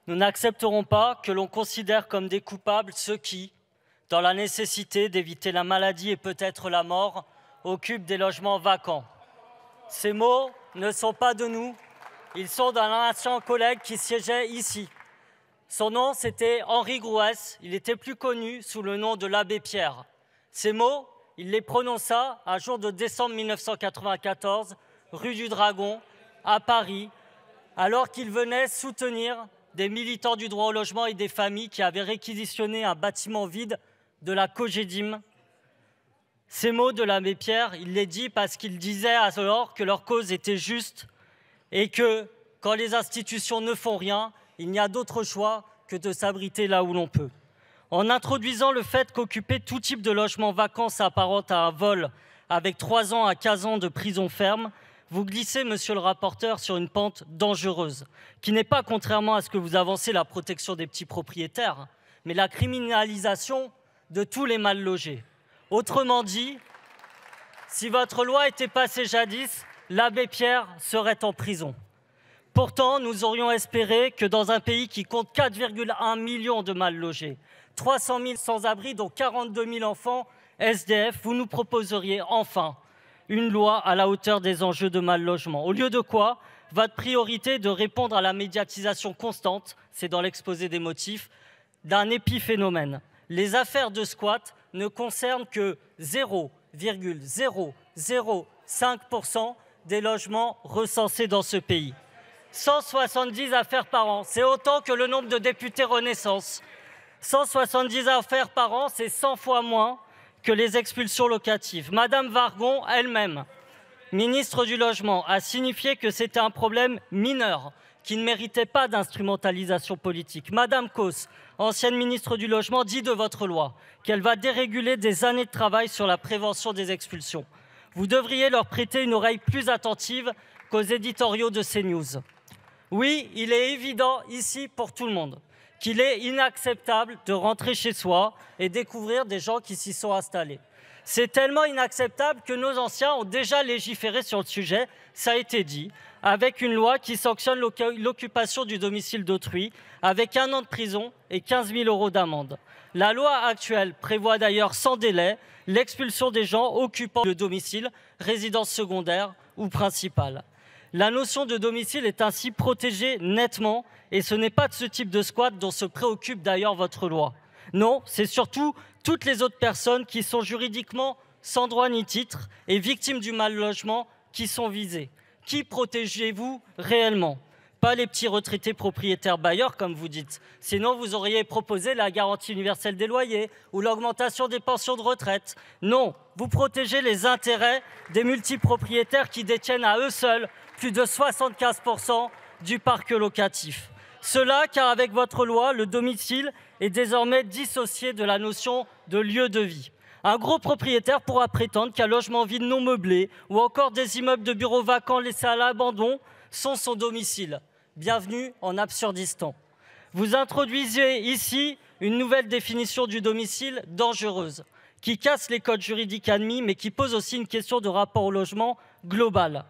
Nous n'accepterons pas que l'on considère comme des coupables ceux qui, dans la nécessité d'éviter la maladie et peut-être la mort, occupent des logements vacants. Ces mots ne sont pas de nous, ils sont d'un ancien collègue qui siégeait ici. Son nom, c'était Henri Grouès, il était plus connu sous le nom de l'abbé Pierre. Ces mots, il les prononça un jour de décembre 1994, rue du Dragon, à Paris, alors qu'il venait soutenir des militants du droit au logement et des familles qui avaient réquisitionné un bâtiment vide de la Cogedim. Ces mots de l'abbé Pierre, il les dit parce qu'il disait alors que leur cause était juste et que quand les institutions ne font rien, il n'y a d'autre choix que de s'abriter là où l'on peut. En introduisant le fait qu'occuper tout type de logement vacant s'apparente à un vol avec 3 ans à 15 ans de prison ferme, vous glissez, monsieur le rapporteur, sur une pente dangereuse, qui n'est pas, contrairement à ce que vous avancez, la protection des petits propriétaires, mais la criminalisation de tous les mal logés. Autrement dit, si votre loi était passée jadis, l'abbé Pierre serait en prison. Pourtant, nous aurions espéré que dans un pays qui compte 4,1 millions de mal logés, 300 000 sans-abri, dont 42 000 enfants SDF, vous nous proposeriez enfin une loi à la hauteur des enjeux de mal logement. Au lieu de quoi, votre priorité est de répondre à la médiatisation constante, c'est dans l'exposé des motifs, d'un épiphénomène. Les affaires de squat ne concernent que 0,005% des logements recensés dans ce pays. 170 affaires par an, c'est autant que le nombre de députés Renaissance. 170 affaires par an, c'est 100 fois moins que les expulsions locatives. Madame Wargon, elle-même, ministre du Logement, a signifié que c'était un problème mineur qui ne méritait pas d'instrumentalisation politique. Madame Causse, ancienne ministre du Logement, dit de votre loi qu'elle va déréguler des années de travail sur la prévention des expulsions. Vous devriez leur prêter une oreille plus attentive qu'aux éditoriaux de CNews. Oui, il est évident ici pour tout le monde qu'il est inacceptable de rentrer chez soi et découvrir des gens qui s'y sont installés. C'est tellement inacceptable que nos anciens ont déjà légiféré sur le sujet, ça a été dit, avec une loi qui sanctionne l'occupation du domicile d'autrui, avec 1 an de prison et 15 000 € d'amende. La loi actuelle prévoit d'ailleurs sans délai l'expulsion des gens occupant le domicile, résidence secondaire ou principale. La notion de domicile est ainsi protégée nettement et ce n'est pas de ce type de squat dont se préoccupe d'ailleurs votre loi. Non, c'est surtout toutes les autres personnes qui sont juridiquement sans droit ni titre et victimes du mal logement qui sont visées. Qui protégez-vous réellement? Pas les petits retraités propriétaires bailleurs, comme vous dites. Sinon, vous auriez proposé la garantie universelle des loyers ou l'augmentation des pensions de retraite. Non, vous protégez les intérêts des multipropriétaires qui détiennent à eux seuls plus de 75% du parc locatif. Cela car avec votre loi, le domicile est désormais dissocié de la notion de lieu de vie. Un gros propriétaire pourra prétendre qu'un logement vide non meublé ou encore des immeubles de bureaux vacants laissés à l'abandon sont son domicile. Bienvenue en Absurdistan. Vous introduisez ici une nouvelle définition du domicile dangereuse, qui casse les codes juridiques admis, mais qui pose aussi une question de rapport au logement global.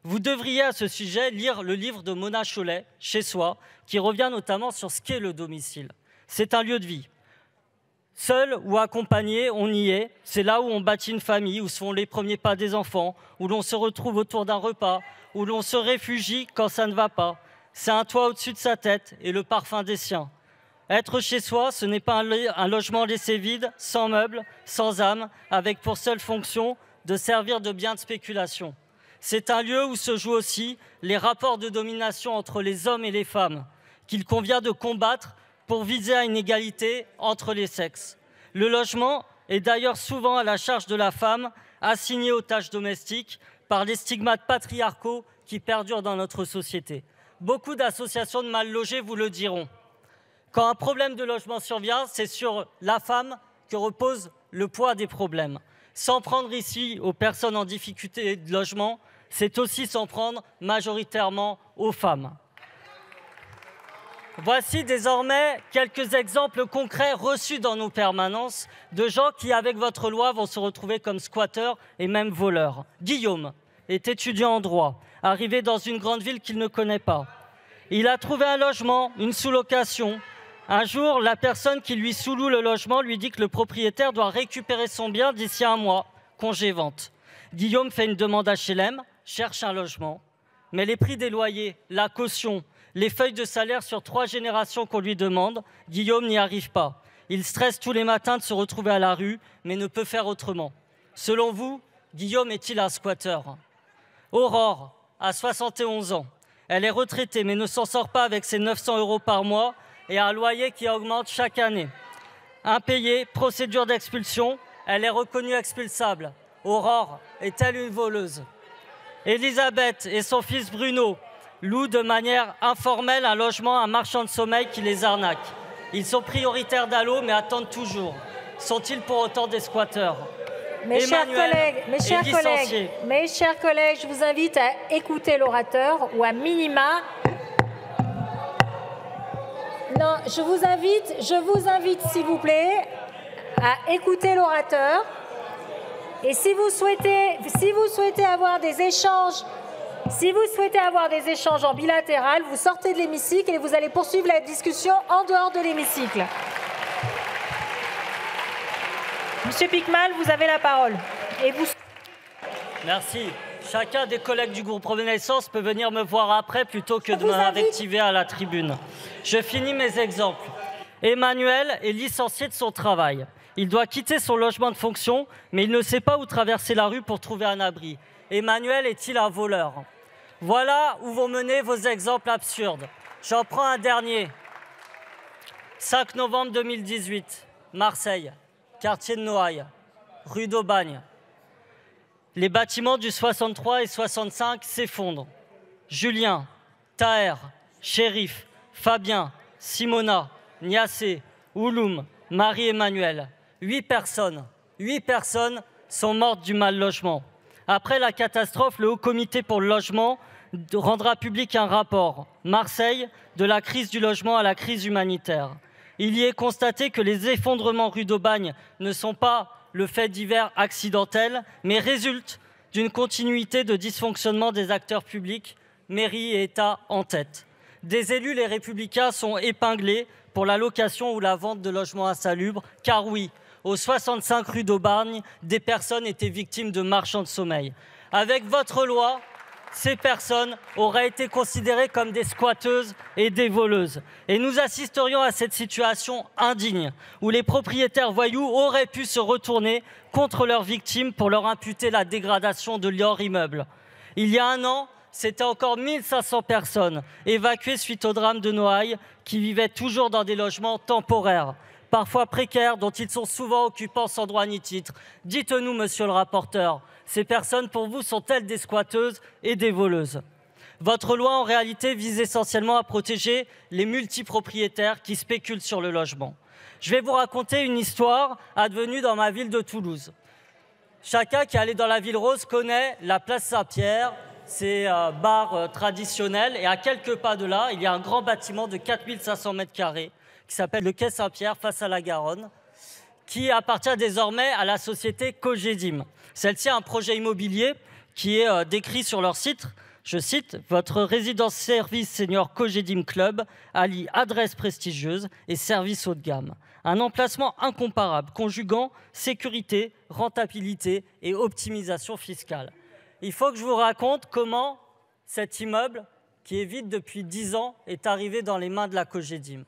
Vous devriez à ce sujet lire le livre de Mona Chollet, Chez soi, qui revient notamment sur ce qu'est le domicile. C'est un lieu de vie. Seul ou accompagné, on y est. C'est là où on bâtit une famille, où se font les premiers pas des enfants, où l'on se retrouve autour d'un repas, où l'on se réfugie quand ça ne va pas. C'est un toit au-dessus de sa tête et le parfum des siens. Être chez soi, ce n'est pas un logement laissé vide, sans meubles, sans âme, avec pour seule fonction de servir de bien de spéculation. C'est un lieu où se jouent aussi les rapports de domination entre les hommes et les femmes, qu'il convient de combattre pour viser à une égalité entre les sexes. Le logement est d'ailleurs souvent à la charge de la femme, assignée aux tâches domestiques par les stigmates patriarcaux qui perdurent dans notre société. Beaucoup d'associations de mal logés vous le diront. Quand un problème de logement survient, c'est sur la femme que repose le poids des problèmes. S'en prendre ici aux personnes en difficulté de logement, c'est aussi s'en prendre majoritairement aux femmes. Voici désormais quelques exemples concrets reçus dans nos permanences de gens qui, avec votre loi, vont se retrouver comme squatteurs et même voleurs. Guillaume est étudiant en droit, arrivé dans une grande ville qu'il ne connaît pas. Il a trouvé un logement, une sous-location. Un jour, la personne qui lui sous-loue le logement lui dit que le propriétaire doit récupérer son bien d'ici 1 mois, congé-vente. Guillaume fait une demande HLM, cherche un logement. Mais les prix des loyers, la caution, les feuilles de salaire sur 3 générations qu'on lui demande, Guillaume n'y arrive pas. Il stresse tous les matins de se retrouver à la rue, mais ne peut faire autrement. Selon vous, Guillaume est-il un squatteur? Aurore a 71 ans. Elle est retraitée, mais ne s'en sort pas avec ses 900 € par mois et un loyer qui augmente chaque année. Impayée, procédure d'expulsion, elle est reconnue expulsable. Aurore est-elle une voleuse? Elisabeth et son fils Bruno louent de manière informelle un logement à un marchand de sommeil qui les arnaque. Ils sont prioritaires d'Allo, mais attendent toujours. Sont-ils pour autant des squatteurs? Mes chers collègues, je vous invite à écouter l'orateur ou à minima. Non, je vous invite, s'il vous plaît, à écouter l'orateur. Et si vous souhaitez avoir des échanges, en bilatéral, vous sortez de l'hémicycle et vous allez poursuivre la discussion en dehors de l'hémicycle. Monsieur Piquemal, vous avez la parole. Merci. Chacun des collègues du groupe Renaissance peut venir me voir après plutôt que de m'invectiver à la tribune. Je finis mes exemples. Emmanuel est licencié de son travail. Il doit quitter son logement de fonction, mais il ne sait pas où traverser la rue pour trouver un abri. Emmanuel est-il un voleur? Voilà où vont mener vos exemples absurdes. J'en prends un dernier. 5 novembre 2018, Marseille, quartier de Noailles, rue d'Aubagne. Les bâtiments du 63 et 65 s'effondrent. Julien, Taher, Chérif, Fabien, Simona, Niassé, Ouloum, Marie-Emmanuel. 8 personnes sont mortes du mal logement. Après la catastrophe, le Haut Comité pour le logement rendra public un rapport. Marseille, de la crise du logement à la crise humanitaire. Il y est constaté que les effondrements rue d'Aubagne ne sont pas le fait divers accidentel, mais résultent d'une continuité de dysfonctionnement des acteurs publics, mairie et État en tête. Des élus, les Républicains, sont épinglés pour la location ou la vente de logements insalubres, car oui, au 65 rue d'Aubagne, des personnes étaient victimes de marchands de sommeil. Avec votre loi, ces personnes auraient été considérées comme des squatteuses et des voleuses. Et nous assisterions à cette situation indigne, où les propriétaires voyous auraient pu se retourner contre leurs victimes pour leur imputer la dégradation de leur immeuble. Il y a 1 an, c'était encore 1500 personnes évacuées suite au drame de Noailles qui vivaient toujours dans des logements temporaires, parfois précaires, dont ils sont souvent occupants sans droit ni titre. Dites-nous, monsieur le rapporteur, ces personnes pour vous sont-elles des squatteuses et des voleuses? Votre loi en réalité vise essentiellement à protéger les multipropriétaires qui spéculent sur le logement. Je vais vous raconter une histoire advenue dans ma ville de Toulouse. Chacun qui est allé dans la ville rose connaît la place Saint-Pierre, c'est un bar traditionnel, et à quelques pas de là, il y a un grand bâtiment de 4500 m² qui s'appelle le Quai Saint-Pierre face à la Garonne, qui appartient désormais à la société Cogedim. Celle-ci a un projet immobilier qui est décrit sur leur site. Je cite, « Votre résidence-service senior Cogedim Club allie adresse prestigieuse et service haut de gamme. Un emplacement incomparable, conjuguant sécurité, rentabilité et optimisation fiscale. » Il faut que je vous raconte comment cet immeuble, qui est vide depuis 10 ans, est arrivé dans les mains de la Cogedim.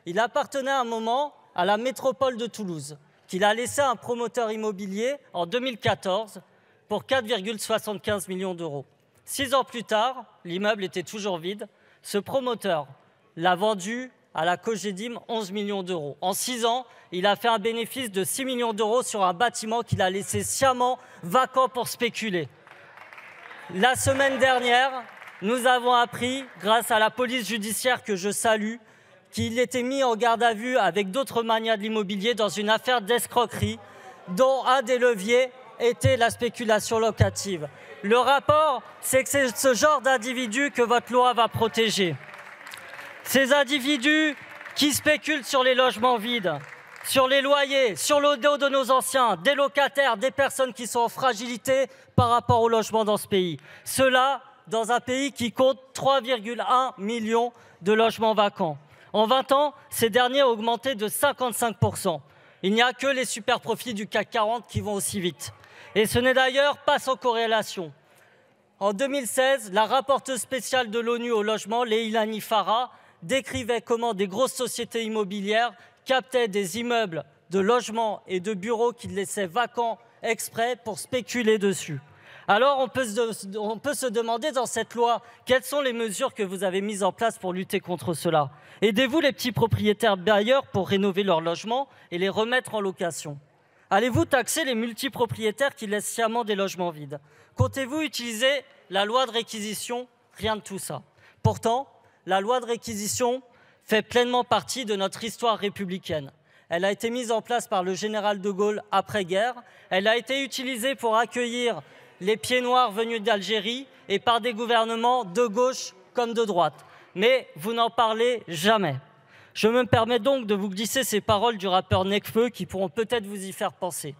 Il appartenait à un moment à la métropole de Toulouse, qu'il a laissé à un promoteur immobilier en 2014 pour 4,75 millions d'euros. 6 ans plus tard, l'immeuble était toujours vide. Ce promoteur l'a vendu à la Cogedim 11 millions d'euros. En 6 ans, il a fait un bénéfice de 6 millions d'euros sur un bâtiment qu'il a laissé sciemment vacant pour spéculer. La semaine dernière, nous avons appris, grâce à la police judiciaire que je salue, qu'il était mis en garde à vue avec d'autres magnats de l'immobilier dans une affaire d'escroquerie dont un des leviers était la spéculation locative. Le rapport, c'est que c'est ce genre d'individus que votre loi va protéger. Ces individus qui spéculent sur les logements vides, sur les loyers, sur le dos de nos anciens, des locataires, des personnes qui sont en fragilité par rapport au logement dans ce pays. Ceux-là, dans un pays qui compte 3,1 millions de logements vacants. En 20 ans, ces derniers ont augmenté de 55%. Il n'y a que les super profits du CAC 40 qui vont aussi vite. Et ce n'est d'ailleurs pas sans corrélation. En 2016, la rapporteuse spéciale de l'ONU au logement, Leilani Farah, décrivait comment des grosses sociétés immobilières captaient des immeubles de logements et de bureaux qu'ils laissaient vacants exprès pour spéculer dessus. Alors on peut se demander dans cette loi, quelles sont les mesures que vous avez mises en place pour lutter contre cela? Aidez-vous les petits propriétaires bailleurs pour rénover leurs logements et les remettre en location? Allez-vous taxer les multipropriétaires qui laissent sciemment des logements vides? Comptez-vous utiliser la loi de réquisition? Rien de tout ça. Pourtant, la loi de réquisition fait pleinement partie de notre histoire républicaine. Elle a été mise en place par le général de Gaulle après-guerre. Elle a été utilisée pour accueillir les pieds noirs venus d'Algérie et par des gouvernements de gauche comme de droite. Mais vous n'en parlez jamais. Je me permets donc de vous glisser ces paroles du rappeur Nekfeu qui pourront peut-être vous y faire penser.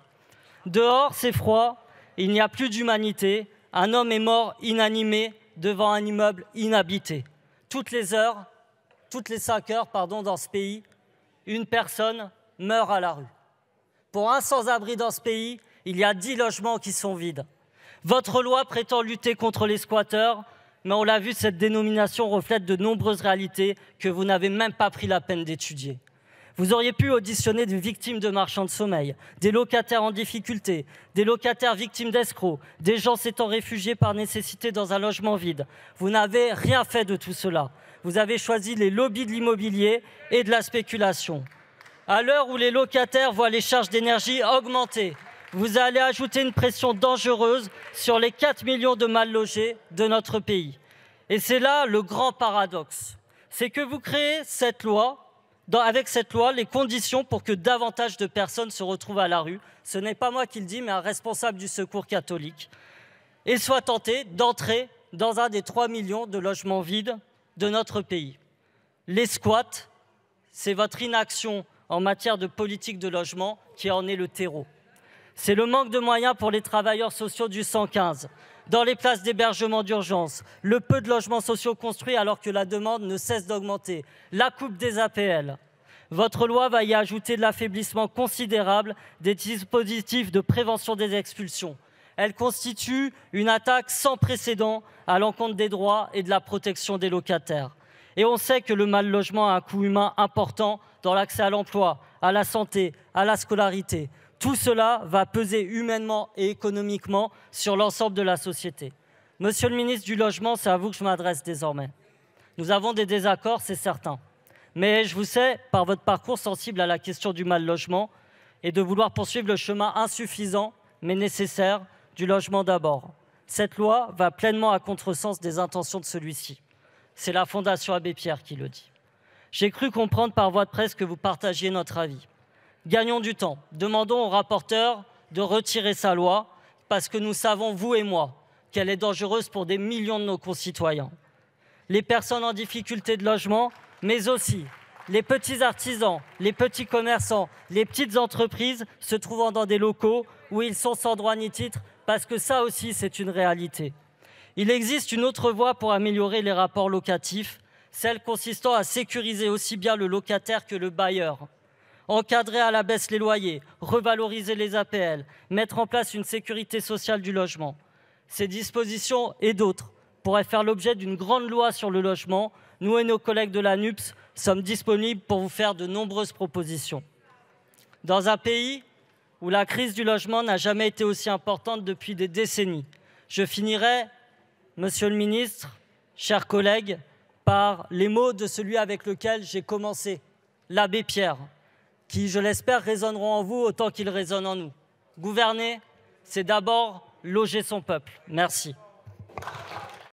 Dehors, c'est froid, il n'y a plus d'humanité, un homme est mort inanimé devant un immeuble inhabité. Toutes les 5 heures, dans ce pays, une personne meurt à la rue. Pour un sans-abri dans ce pays, il y a 10 logements qui sont vides. Votre loi prétend lutter contre les squatteurs, mais on l'a vu, cette dénomination reflète de nombreuses réalités que vous n'avez même pas pris la peine d'étudier. Vous auriez pu auditionner des victimes de marchands de sommeil, des locataires en difficulté, des locataires victimes d'escrocs, des gens s'étant réfugiés par nécessité dans un logement vide. Vous n'avez rien fait de tout cela. Vous avez choisi les lobbies de l'immobilier et de la spéculation. À l'heure où les locataires voient les charges d'énergie augmenter, vous allez ajouter une pression dangereuse sur les 4 millions de mal logés de notre pays. Et c'est là le grand paradoxe. C'est que vous créez avec cette loi les conditions pour que davantage de personnes se retrouvent à la rue. Ce n'est pas moi qui le dis, mais un responsable du Secours catholique. Et soient tentés d'entrer dans un des 3 millions de logements vides de notre pays. Les squats, c'est votre inaction en matière de politique de logement qui en est le terreau. C'est le manque de moyens pour les travailleurs sociaux du 115, dans les places d'hébergement d'urgence, le peu de logements sociaux construits alors que la demande ne cesse d'augmenter, la coupe des APL. Votre loi va y ajouter de l'affaiblissement considérable des dispositifs de prévention des expulsions. Elle constitue une attaque sans précédent à l'encontre des droits et de la protection des locataires. Et on sait que le mal-logement a un coût humain important dans l'accès à l'emploi, à la santé, à la scolarité. Tout cela va peser humainement et économiquement sur l'ensemble de la société. Monsieur le ministre du Logement, c'est à vous que je m'adresse désormais. Nous avons des désaccords, c'est certain. Mais je vous sais, par votre parcours, sensible à la question du mal-logement et de vouloir poursuivre le chemin insuffisant, mais nécessaire, du logement d'abord. Cette loi va pleinement à contresens des intentions de celui-ci. C'est la Fondation Abbé Pierre qui le dit. J'ai cru comprendre par voie de presse que vous partagiez notre avis. Gagnons du temps. Demandons au rapporteur de retirer sa loi parce que nous savons, vous et moi, qu'elle est dangereuse pour des millions de nos concitoyens. Les personnes en difficulté de logement, mais aussi les petits artisans, les petits commerçants, les petites entreprises se trouvant dans des locaux où ils sont sans droit ni titre parce que ça aussi, c'est une réalité. Il existe une autre voie pour améliorer les rapports locatifs, celle consistant à sécuriser aussi bien le locataire que le bailleur. Encadrer à la baisse les loyers, revaloriser les APL, mettre en place une sécurité sociale du logement. Ces dispositions et d'autres pourraient faire l'objet d'une grande loi sur le logement. Nous et nos collègues de la NUPES sommes disponibles pour vous faire de nombreuses propositions. Dans un pays où la crise du logement n'a jamais été aussi importante depuis des décennies, je finirai, Monsieur le ministre, chers collègues, par les mots de celui avec lequel j'ai commencé, l'abbé Pierre, qui, je l'espère, résonneront en vous autant qu'ils résonnent en nous. Gouverner, c'est d'abord loger son peuple. Merci.